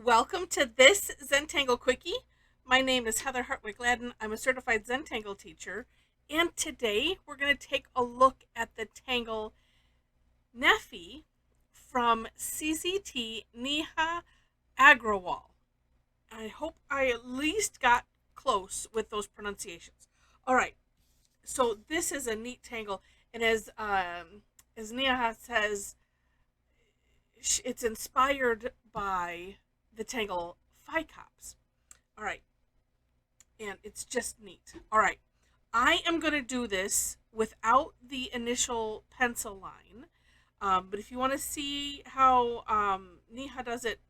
Welcome to this Zentangle Quickie. My name is Heather Hartwick Gladden. I'm a certified Zentangle teacher, and today we're going to take a look at the tangle Nehphi from CZT Neha Agrawal. I hope I at least got close with those pronunciations. All right, so this is a neat tangle, and as Neha says, it's inspired by the tangle Phi Cops. All right, and it's just neat. All right, I am going to do this without the initial pencil line, but if you want to see how Neha does it,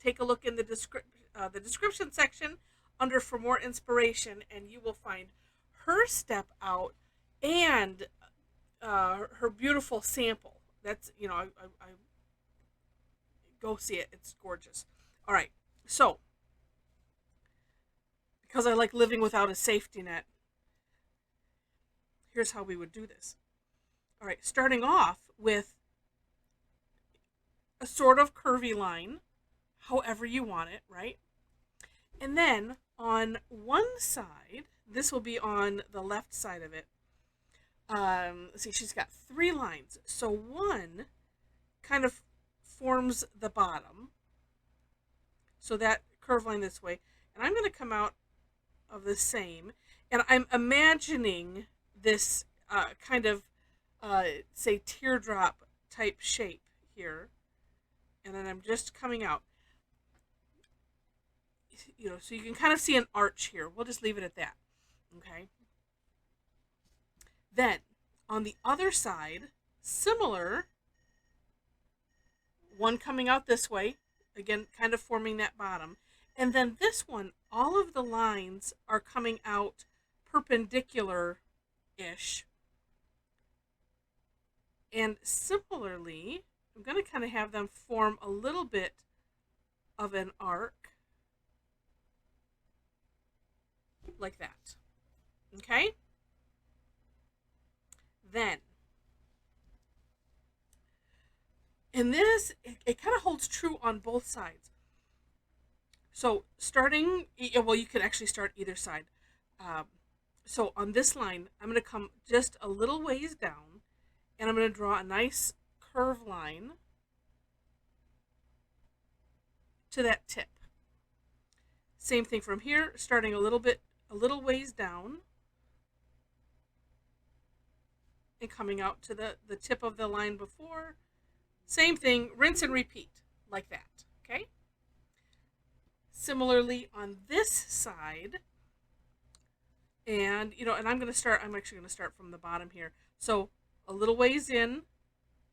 take a look in the description section under for more inspiration, and you will find her step out and her beautiful sample. That's I go see it. It's gorgeous. All right, so because I like living without a safety net, here's how we would do this. All right, starting off with a sort of curvy line, however you want it, right? And then on one side, this will be on the left side of it. Let's see, she's got three lines. So one kind of forms the bottom. So that curved line this way. And I'm going to come out of the same. And I'm imagining this kind of, say, teardrop type shape here. And then I'm just coming out. So you can kind of see an arch here. We'll just leave it at that. Okay. Then on the other side, similar, one coming out this way, again, kind of forming that bottom. And then this one, all of the lines are coming out perpendicular-ish. And similarly, I'm going to kind of have them form a little bit of an arc. Like that. Okay? Then, and this, it kind of holds true on both sides. So starting, well, you can actually start either side. So on this line, I'm going to come just a little ways down, and I'm going to draw a nice curve line to that tip. Same thing from here, starting a little ways down, and coming out to the tip of the line before. Same thing, rinse and repeat, like that, okay? Similarly on this side, and I'm actually going to start from the bottom here. So a little ways in,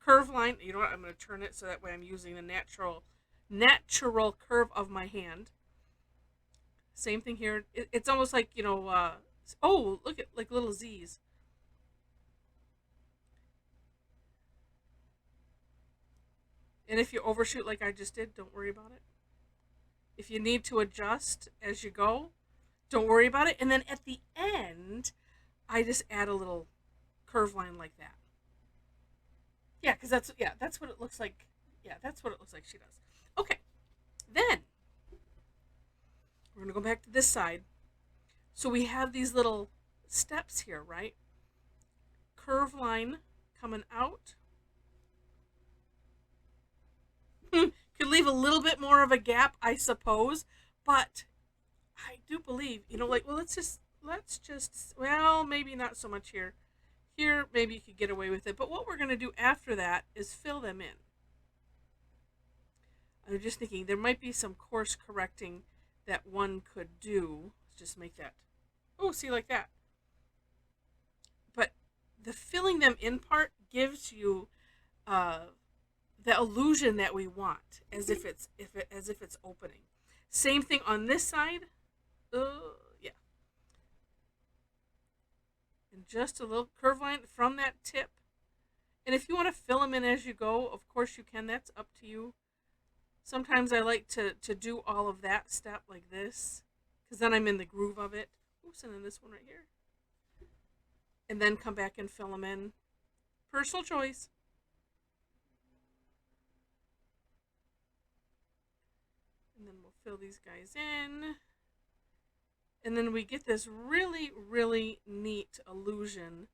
curve line, you know what, I'm going to turn it so that way I'm using the natural curve of my hand. Same thing here. It's almost like, oh, look at like little Z's. And if you overshoot like I just did, don't worry about it. If you need to adjust as you go, don't worry about it. And then at the end, I just add a little curve line like that. Yeah, because that's what it looks like. Yeah, that's what it looks like she does. Okay, then we're going to go back to this side. So we have these little steps here, right? Curve line coming out. Could leave a little bit more of a gap, I suppose, but I do believe, well, let's just, well, maybe not so much here. Here, maybe you could get away with it, but what we're going to do after that is fill them in. I'm just thinking there might be some course correcting that one could do. Let's just make that, see, like that. But the filling them in part gives you the illusion that we want, as if it's opening. Same thing on this side. Yeah. And just a little curve line from that tip. And if you want to fill them in as you go, of course you can. That's up to you. Sometimes I like to do all of that step like this, because then I'm in the groove of it. Oops, and then this one right here. And then come back and fill them in. Personal choice. fill these guys in. And then we get this really, really neat illusion.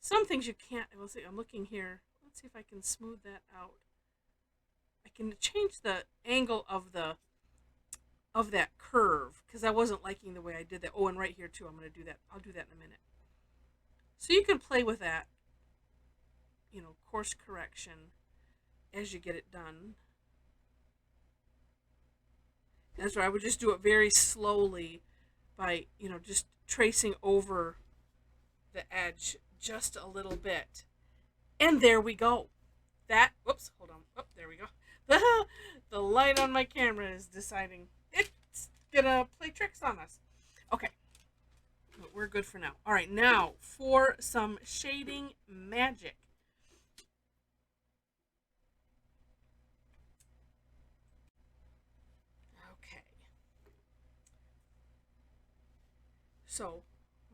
Some things you can't, let's see, I'm looking here. Let's see if I can smooth that out. I can change the angle of that curve because I wasn't liking the way I did that. Oh, and right here too, I'm going to do that. I'll do that in a minute. So you can play with that, course correction as you get it done. That's why I would just do it very slowly by, just tracing over the edge just a little bit. And there we go. Whoops, hold on. Oh, there we go. The light on my camera is deciding it's gonna play tricks on us. Okay, but we're good for now. All right, now for some shading magic. Okay. So,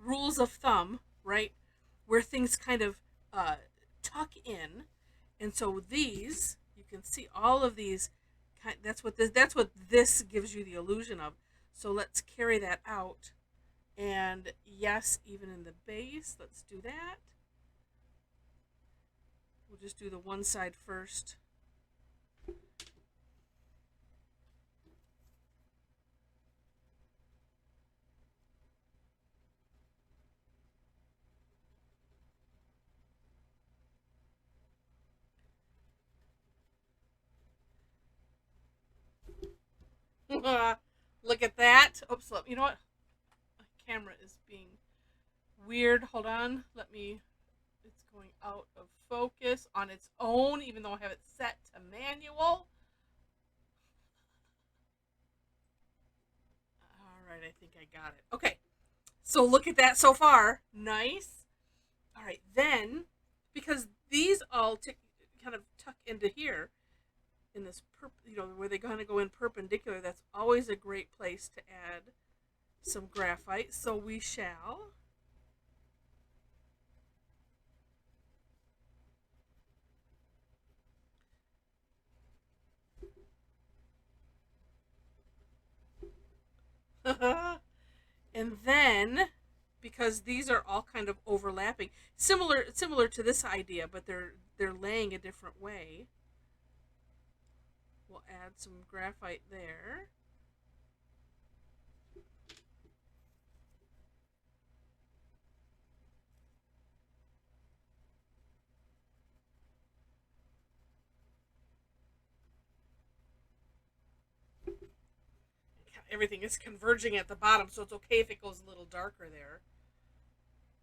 rules of thumb, right? Where things kind of tuck in, and so these, you can see all of these. That's what this gives you the illusion of. So let's carry that out, and yes, even in the base, let's do that. We'll just do the one side first. Look at that. Oops, you know what? My camera is being weird. Hold on. It's going out of focus on its own, even though I have it set to manual. All right, I think I got it. Okay, so look at that so far. Nice. All right, then, because these all kind of tuck into here, in this, where they kind of go in perpendicular, that's always a great place to add some graphite. So we shall. And then, because these are all kind of overlapping, similar to this idea, but they're laying a different way. We'll add some graphite there. Everything is converging at the bottom, so it's okay if it goes a little darker there.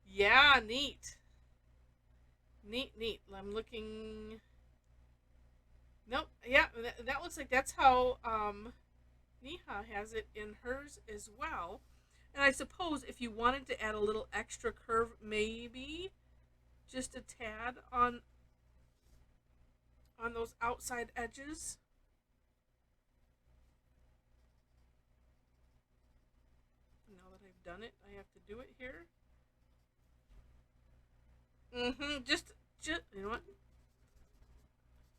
Yeah, neat. Neat. I'm looking. Nope. Yeah, that looks like that's how Neha has it in hers as well. And I suppose if you wanted to add a little extra curve, maybe just a tad on those outside edges. Now that I've done it, I have to do it here. Just you know what?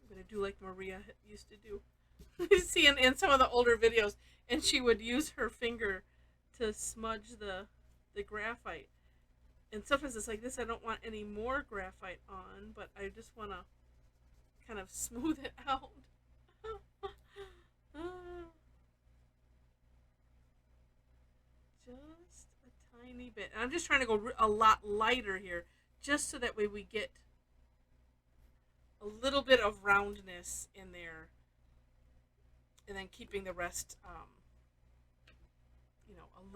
I'm gonna do like Maria used to do. You see in some of the older videos, and she would use her finger to smudge the graphite. And sometimes it's like this. I don't want any more graphite on, but I just want to kind of smooth it out. Just a tiny bit. And I'm just trying to go a lot lighter here, just so that way we get a little bit of roundness in there, and then keeping the rest, a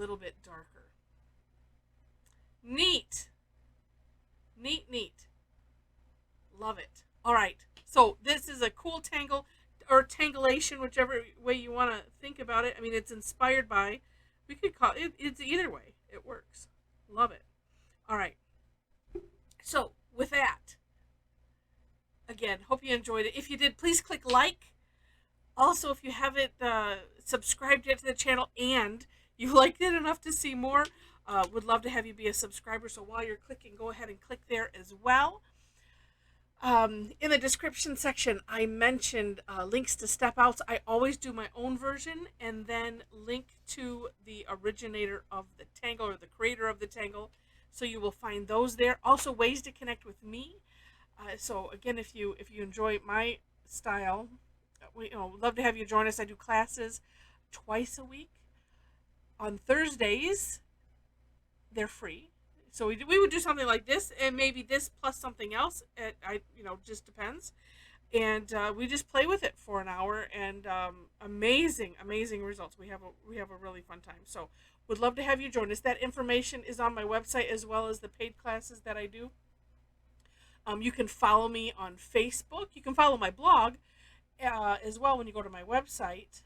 little bit darker. Neat. Love it. All right. So this is a cool tangle, or tangulation, whichever way you want to think about it. I mean, it's inspired by, we could call it, it's either way. It works. Love it. All right. So with that, again, hope you enjoyed it. If you did, please click like. Also, if you haven't subscribed yet to the channel and you liked it enough to see more, would love to have you be a subscriber. So while you're clicking, go ahead and click there as well. In the description section, I mentioned links to step outs. I always do my own version and then link to the originator of the tangle or the creator of the tangle. So you will find those there. Also, ways to connect with me. So again, if you enjoy my style, we love to have you join us. I do classes twice a week. On Thursdays, they're free. So we would do something like this, and maybe this plus something else. Just depends. And we just play with it for an hour, and amazing results. We have a really fun time. So would love to have you join us. That information is on my website as well as the paid classes that I do. You can follow me on Facebook. You can follow my blog as well when you go to my website.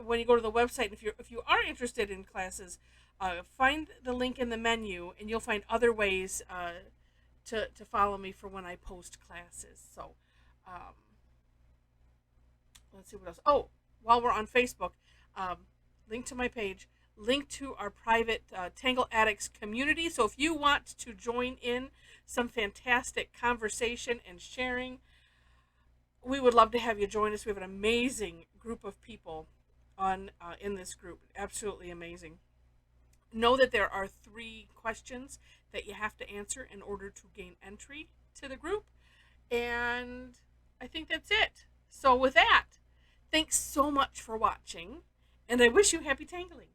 When you go to the website, if you are interested in classes, find the link in the menu, and you'll find other ways to follow me for when I post classes. So um, let's see what else. Oh, while we're on Facebook, link to my page, link to our private Tangle Addicts community. So if you want to join in some fantastic conversation and sharing, we would love to have you join us. We have an amazing group of people on in this group. Absolutely amazing. Know that there are 3 questions that you have to answer in order to gain entry to the group. And I think that's it. So with that, thanks so much for watching, and I wish you happy tangling.